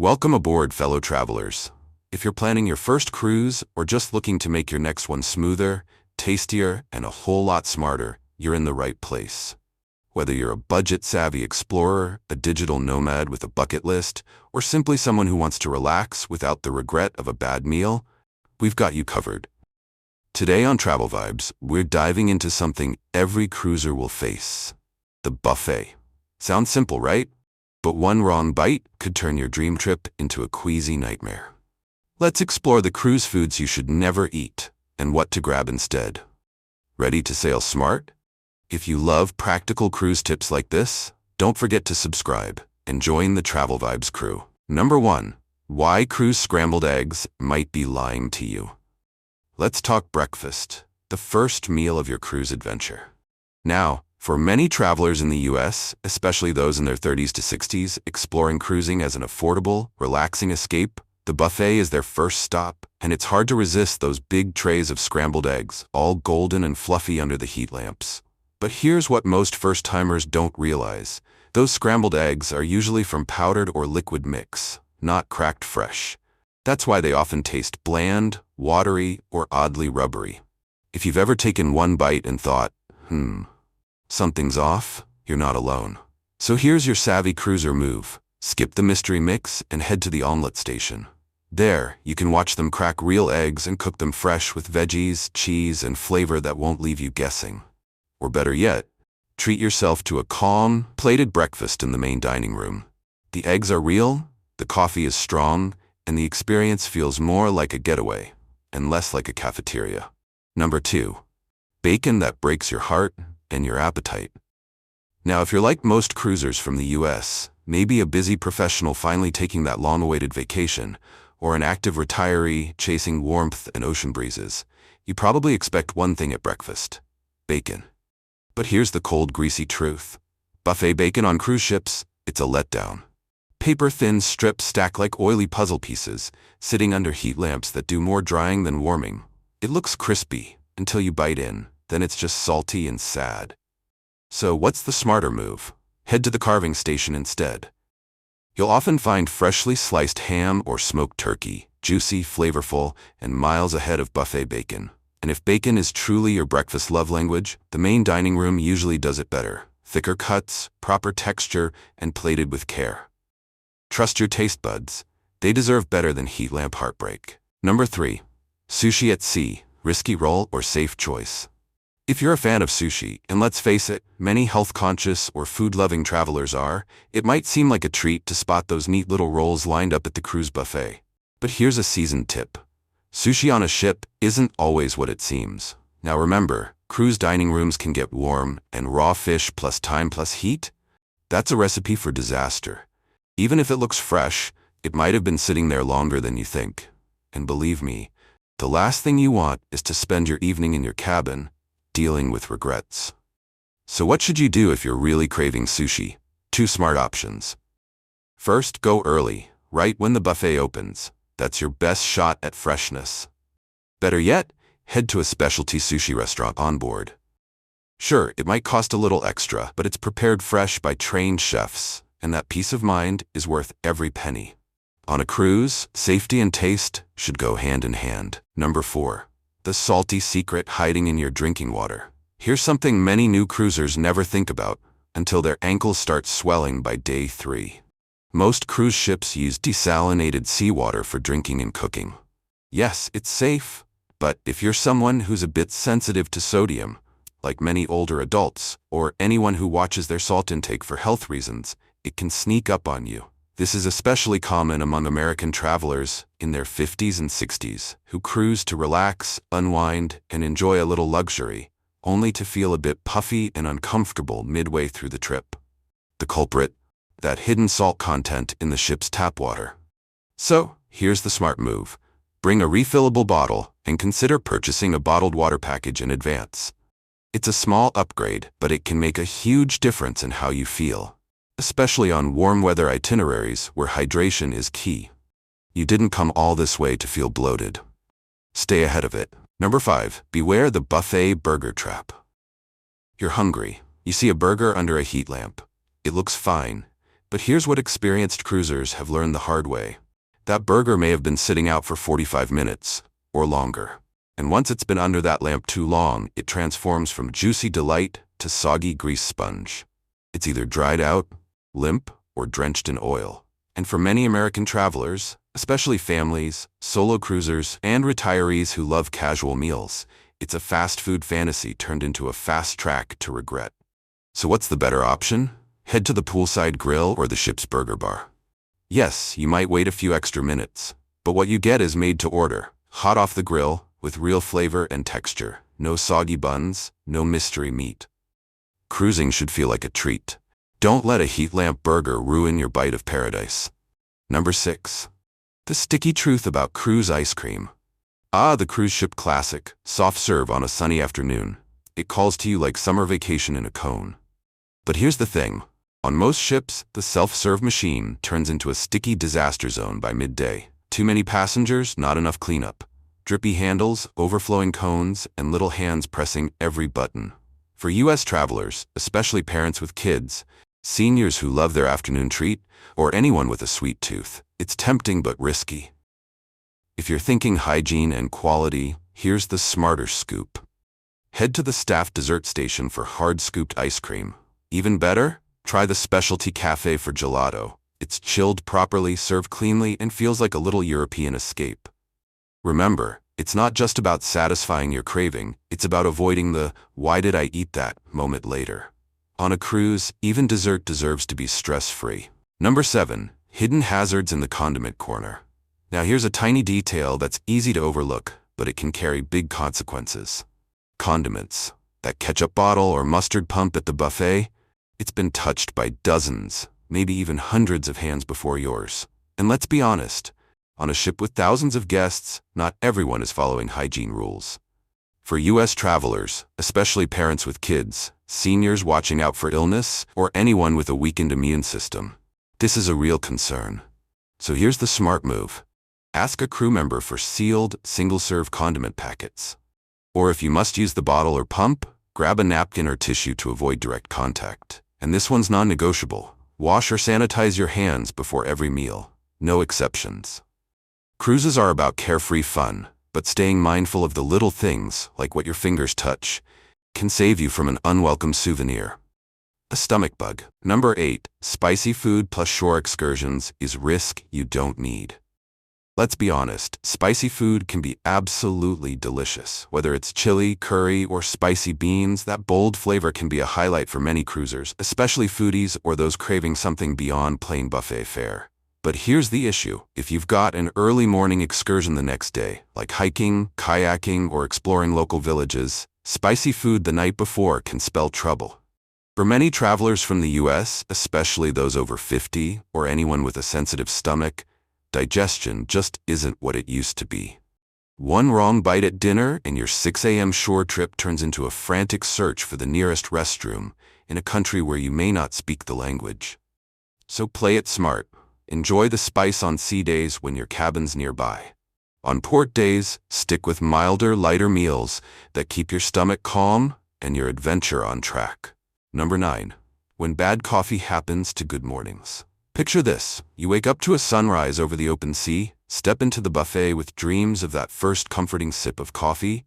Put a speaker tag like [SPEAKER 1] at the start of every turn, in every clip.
[SPEAKER 1] Welcome aboard, fellow travelers. If you're planning your first cruise or just looking to make your next one smoother, tastier, and a whole lot smarter, you're in the right place. Whether you're a budget-savvy explorer, a digital nomad with a bucket list, or simply someone who wants to relax without the regret of a bad meal, we've got you covered. Today on Travel Vibes, we're diving into something every cruiser will face: the buffet. Sounds simple, right? But one wrong bite could turn your dream trip into a queasy nightmare. Let's explore the cruise foods you should never eat and what to grab instead. Ready to sail smart? If you love practical cruise tips like this, don't forget to subscribe and join the Travel Vibes crew. Number 1. Why cruise scrambled eggs might be lying to you. Let's talk breakfast, the first meal of your cruise adventure. Now, for many travelers in the US, especially those in their 30s to 60s, exploring cruising as an affordable, relaxing escape, the buffet is their first stop, and it's hard to resist those big trays of scrambled eggs, all golden and fluffy under the heat lamps. But here's what most first-timers don't realize. Those scrambled eggs are usually from powdered or liquid mix, not cracked fresh. That's why they often taste bland, watery, or oddly rubbery. If you've ever taken one bite and thought, something's off, you're not alone. So here's your savvy cruiser move. Skip the mystery mix and head to the omelet station. There, you can watch them crack real eggs and cook them fresh with veggies, cheese, and flavor that won't leave you guessing. Or better yet, treat yourself to a calm, plated breakfast in the main dining room. The eggs are real, the coffee is strong, and the experience feels more like a getaway and less like a cafeteria. Number 2. Bacon that breaks your heart and your appetite. Now, if you're like most cruisers from the US, maybe a busy professional finally taking that long-awaited vacation, or an active retiree chasing warmth and ocean breezes, you probably expect one thing at breakfast: bacon. But here's the cold, greasy truth. Buffet bacon on cruise ships, it's a letdown. Paper-thin strips stack like oily puzzle pieces, sitting under heat lamps that do more drying than warming. It looks crispy until you bite in, then it's just salty and sad. So what's the smarter move? Head to the carving station instead. You'll often find freshly sliced ham or smoked turkey, juicy, flavorful, and miles ahead of buffet bacon. And if bacon is truly your breakfast love language, the main dining room usually does it better. Thicker cuts, proper texture, and plated with care. Trust your taste buds. They deserve better than heat lamp heartbreak. Number 3. Sushi at sea, risky roll or safe choice. If you're a fan of sushi, and let's face it, many health-conscious or food-loving travelers are, it might seem like a treat to spot those neat little rolls lined up at the cruise buffet. But here's a seasoned tip. Sushi on a ship isn't always what it seems. Now remember, cruise dining rooms can get warm, and raw fish plus time plus heat? That's a recipe for disaster. Even if it looks fresh, it might have been sitting there longer than you think. And believe me, the last thing you want is to spend your evening in your cabin dealing with regrets. So what should you do if you're really craving sushi? 2 smart options. First, go early, right when the buffet opens. That's your best shot at freshness. Better yet, head to a specialty sushi restaurant on board. Sure, it might cost a little extra, but it's prepared fresh by trained chefs, and that peace of mind is worth every penny. On a cruise, safety and taste should go hand in hand. Number 4. The salty secret hiding in your drinking water. Here's something many new cruisers never think about until their ankles start swelling by day 3. Most cruise ships use desalinated seawater for drinking and cooking. Yes, it's safe, but if you're someone who's a bit sensitive to sodium, like many older adults, or anyone who watches their salt intake for health reasons, it can sneak up on you. This is especially common among American travelers in their 50s and 60s who cruise to relax, unwind, and enjoy a little luxury, only to feel a bit puffy and uncomfortable midway through the trip. The culprit? That hidden salt content in the ship's tap water. So, here's the smart move. Bring a refillable bottle and consider purchasing a bottled water package in advance. It's a small upgrade, but it can make a huge difference in how you feel, especially on warm weather itineraries where hydration is key. You didn't come all this way to feel bloated. Stay ahead of it. Number 5. Beware the buffet burger trap. You're hungry. You see a burger under a heat lamp. It looks fine. But here's what experienced cruisers have learned the hard way. That burger may have been sitting out for 45 minutes, or longer. And once it's been under that lamp too long, it transforms from juicy delight to soggy grease sponge. It's either dried out, limp, or drenched in oil. And for many American travelers, especially families, solo cruisers, and retirees who love casual meals, it's a fast food fantasy turned into a fast track to regret. So what's the better option? Head to the poolside grill or the ship's burger bar. Yes, you might wait a few extra minutes, but what you get is made to order, hot off the grill, with real flavor and texture. No soggy buns, no mystery meat. Cruising should feel like a treat. Don't let a heat lamp burger ruin your bite of paradise. Number 6. The sticky truth about cruise ice cream. The cruise ship classic, soft serve on a sunny afternoon. It calls to you like summer vacation in a cone. But here's the thing. On most ships, the self-serve machine turns into a sticky disaster zone by midday. Too many passengers, not enough cleanup. Drippy handles, overflowing cones, and little hands pressing every button. For U.S. travelers, especially parents with kids, seniors who love their afternoon treat, or anyone with a sweet tooth, it's tempting but risky. If you're thinking hygiene and quality, here's the smarter scoop. Head to the staff dessert station for hard-scooped ice cream. Even better? Try the specialty cafe for gelato. It's chilled properly, served cleanly, and feels like a little European escape. Remember, it's not just about satisfying your craving, it's about avoiding the "why did I eat that" moment later. On a cruise, even dessert deserves to be stress-free. Number 7. Hidden hazards in the condiment corner. Now here's a tiny detail that's easy to overlook, but it can carry big consequences. Condiments. That ketchup bottle or mustard pump at the buffet? It's been touched by dozens, maybe even hundreds of hands before yours. And let's be honest, on a ship with thousands of guests, not everyone is following hygiene rules. For U.S. travelers, especially parents with kids, seniors watching out for illness, or anyone with a weakened immune system, this is a real concern. So here's the smart move. Ask a crew member for sealed, single-serve condiment packets. Or if you must use the bottle or pump, grab a napkin or tissue to avoid direct contact. And this one's non-negotiable. Wash or sanitize your hands before every meal. No exceptions. Cruises are about carefree fun, but staying mindful of the little things, like what your fingers touch, can save you from an unwelcome souvenir. A stomach bug. Number 8. Spicy food plus shore excursions is risk you don't need. Let's be honest, spicy food can be absolutely delicious. Whether it's chili, curry, or spicy beans, that bold flavor can be a highlight for many cruisers, especially foodies or those craving something beyond plain buffet fare. But here's the issue. If you've got an early morning excursion the next day, like hiking, kayaking, or exploring local villages, spicy food the night before can spell trouble. For many travelers from the US, especially those over 50 or anyone with a sensitive stomach, digestion just isn't what it used to be. One wrong bite at dinner and your 6 a.m. shore trip turns into a frantic search for the nearest restroom in a country where you may not speak the language. So play it smart. Enjoy the spice on sea days when your cabin's nearby. On port days, stick with milder, lighter meals that keep your stomach calm and your adventure on track. Number 9. When bad coffee happens to good mornings. Picture this. You wake up to a sunrise over the open sea, step into the buffet with dreams of that first comforting sip of coffee,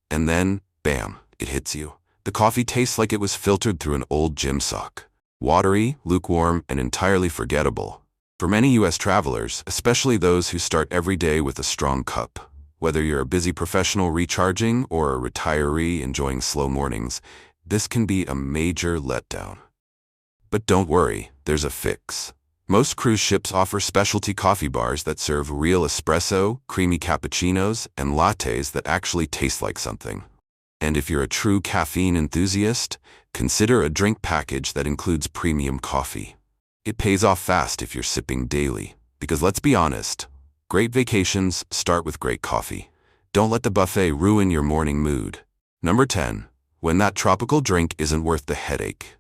[SPEAKER 1] and then, bam, it hits you. The coffee tastes like it was filtered through an old gym sock. Watery, lukewarm, and entirely forgettable. For many U.S. travelers, especially those who start every day with a strong cup, whether you're a busy professional recharging or a retiree enjoying slow mornings, this can be a major letdown. But don't worry, there's a fix. Most cruise ships offer specialty coffee bars that serve real espresso, creamy cappuccinos, and lattes that actually taste like something. And if you're a true caffeine enthusiast, consider a drink package that includes premium coffee. It pays off fast if you're sipping daily, because let's be honest, great vacations start with great coffee. Don't let the buffet ruin your morning mood. Number 10. When that tropical drink isn't worth the headache.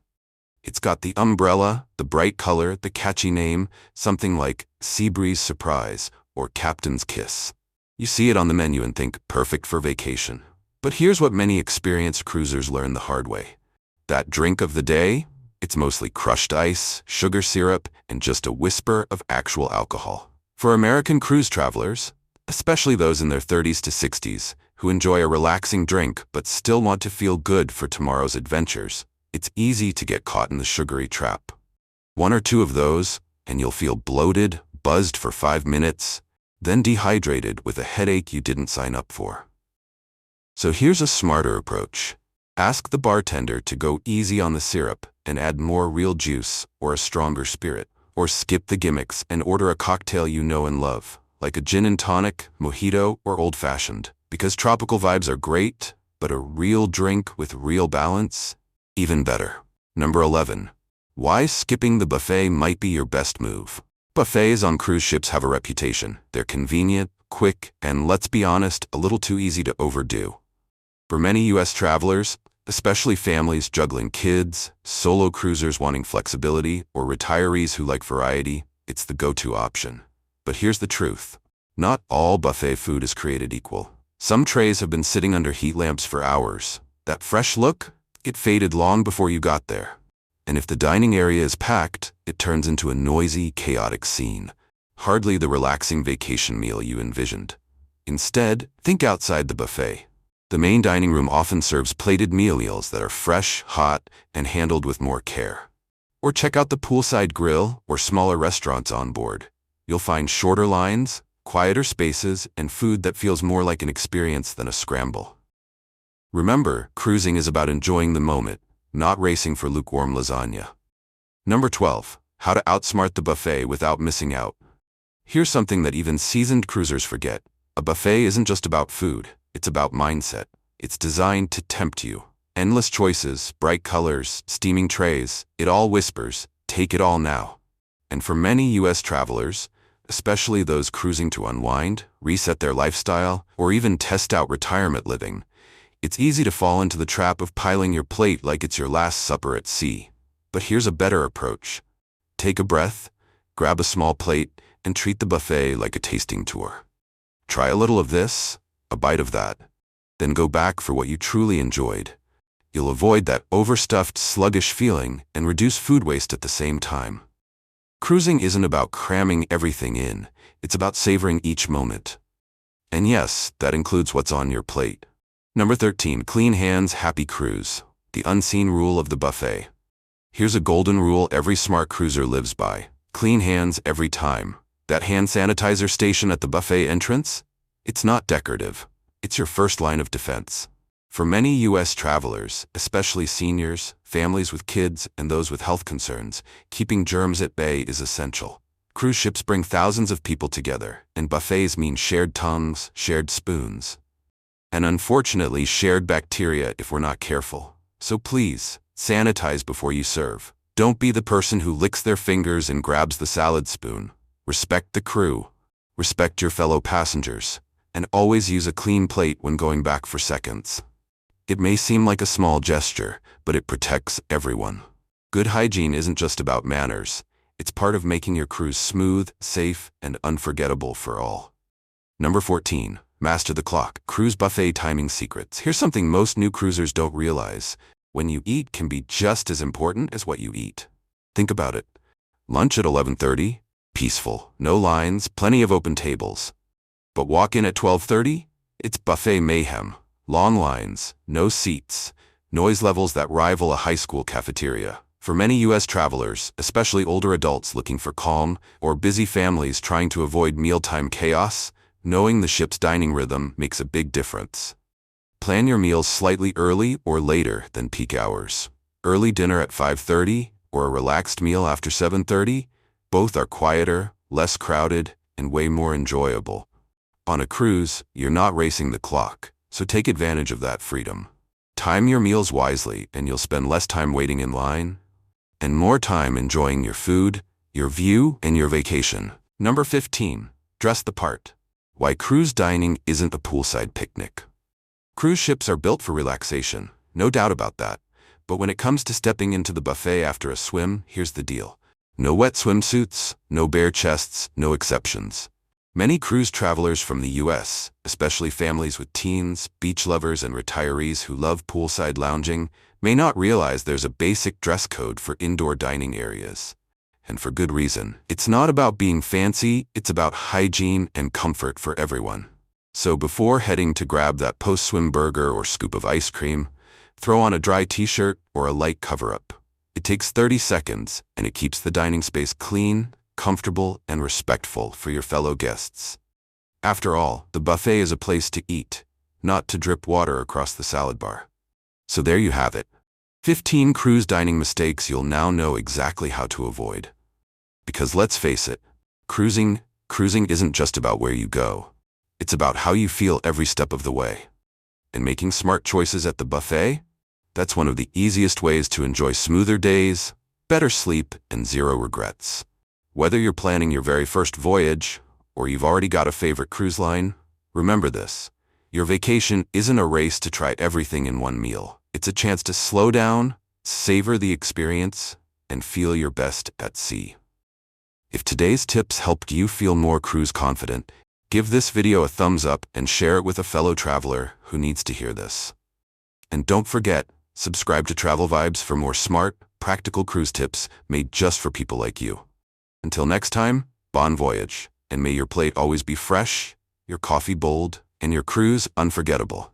[SPEAKER 1] It's got the umbrella, the bright color, the catchy name, something like Sea Breeze Surprise or Captain's Kiss. You see it on the menu and think, perfect for vacation. But here's what many experienced cruisers learn the hard way. That drink of the day? It's mostly crushed ice, sugar syrup, and just a whisper of actual alcohol. For American cruise travelers, especially those in their 30s to 60s, who enjoy a relaxing drink but still want to feel good for tomorrow's adventures, it's easy to get caught in the sugary trap. One or two of those, and you'll feel bloated, buzzed for 5 minutes, then dehydrated with a headache you didn't sign up for. So here's a smarter approach. Ask the bartender to go easy on the syrup and add more real juice or a stronger spirit. Or skip the gimmicks and order a cocktail you know and love, like a gin and tonic, mojito, or old-fashioned. Because tropical vibes are great, but a real drink with real balance, even better. Number 11. Why skipping the buffet might be your best move. Buffets on cruise ships have a reputation. They're convenient, quick, and let's be honest, a little too easy to overdo. For many U.S. travelers, especially families juggling kids, solo cruisers wanting flexibility, or retirees who like variety, it's the go-to option. But here's the truth. Not all buffet food is created equal. Some trays have been sitting under heat lamps for hours. That fresh look? It faded long before you got there. And if the dining area is packed, it turns into a noisy, chaotic scene. Hardly the relaxing vacation meal you envisioned. Instead, think outside the buffet. The main dining room often serves plated meals that are fresh, hot, and handled with more care. Or check out the poolside grill or smaller restaurants on board. You'll find shorter lines, quieter spaces, and food that feels more like an experience than a scramble. Remember, cruising is about enjoying the moment, not racing for lukewarm lasagna. Number 12. How to outsmart the buffet without missing out. Here's something that even seasoned cruisers forget. A buffet isn't just about food. It's about mindset. It's designed to tempt you. Endless choices, bright colors, steaming trays, it all whispers, take it all now. And for many U.S. travelers, especially those cruising to unwind, reset their lifestyle, or even test out retirement living, it's easy to fall into the trap of piling your plate like it's your last supper at sea. But here's a better approach. Take a breath, grab a small plate, and treat the buffet like a tasting tour. Try a little of this, a bite of that, then go back for what you truly enjoyed. You'll avoid that overstuffed, sluggish feeling and reduce food waste at the same time. Cruising isn't about cramming everything in, it's about savoring each moment. And yes, that includes what's on your plate. Number 13. Clean hands, happy cruise. The unseen rule of the buffet. Here's a golden rule every smart cruiser lives by. Clean hands every time. That hand sanitizer station at the buffet entrance? It's not decorative. It's your first line of defense. For many U.S. travelers, especially seniors, families with kids, and those with health concerns, keeping germs at bay is essential. Cruise ships bring thousands of people together, and buffets mean shared tongues, shared spoons, and unfortunately shared bacteria if we're not careful. So please, sanitize before you serve. Don't be the person who licks their fingers and grabs the salad spoon. Respect the crew. Respect your fellow passengers. And always use a clean plate when going back for seconds. It may seem like a small gesture, but it protects everyone. Good hygiene isn't just about manners. It's part of making your cruise smooth, safe, and unforgettable for all. Number 14. Master the clock. Cruise buffet timing secrets. Here's something most new cruisers don't realize. When you eat can be just as important as what you eat. Think about it. Lunch at 11:30? Peaceful. No lines, plenty of open tables. But walk in at 12:30? It's buffet mayhem. Long lines, no seats, noise levels that rival a high school cafeteria. For many U.S. travelers, especially older adults looking for calm, or busy families trying to avoid mealtime chaos, knowing the ship's dining rhythm makes a big difference. Plan your meals slightly early or later than peak hours. Early dinner at 5:30 or a relaxed meal after 7:30, both are quieter, less crowded, and way more enjoyable. On a cruise, you're not racing the clock, so take advantage of that freedom. Time your meals wisely and you'll spend less time waiting in line, and more time enjoying your food, your view, and your vacation. Number 15. Dress the part. Why cruise dining isn't a poolside picnic. Cruise ships are built for relaxation, no doubt about that. But when it comes to stepping into the buffet after a swim, here's the deal. No wet swimsuits, no bare chests, no exceptions. Many cruise travelers from the US, especially families with teens, beach lovers, and retirees who love poolside lounging, may not realize there's a basic dress code for indoor dining areas. And for good reason. It's not about being fancy, it's about hygiene and comfort for everyone. So before heading to grab that post-swim burger or scoop of ice cream, throw on a dry t-shirt or a light cover-up. It takes 30 seconds, and it keeps the dining space clean, comfortable, and respectful for your fellow guests. After all, the buffet is a place to eat, not to drip water across the salad bar. So there you have it. 15 cruise dining mistakes you'll now know exactly how to avoid. Because let's face it, cruising isn't just about where you go. It's about how you feel every step of the way. And making smart choices at the buffet? That's one of the easiest ways to enjoy smoother days, better sleep, and zero regrets. Whether you're planning your very first voyage, or you've already got a favorite cruise line, remember this. Your vacation isn't a race to try everything in one meal. It's a chance to slow down, savor the experience, and feel your best at sea. If today's tips helped you feel more cruise confident, give this video a thumbs up and share it with a fellow traveler who needs to hear this. And don't forget, subscribe to Travel Vibes for more smart, practical cruise tips made just for people like you. Until next time, bon voyage, and may your plate always be fresh, your coffee bold, and your cruise unforgettable.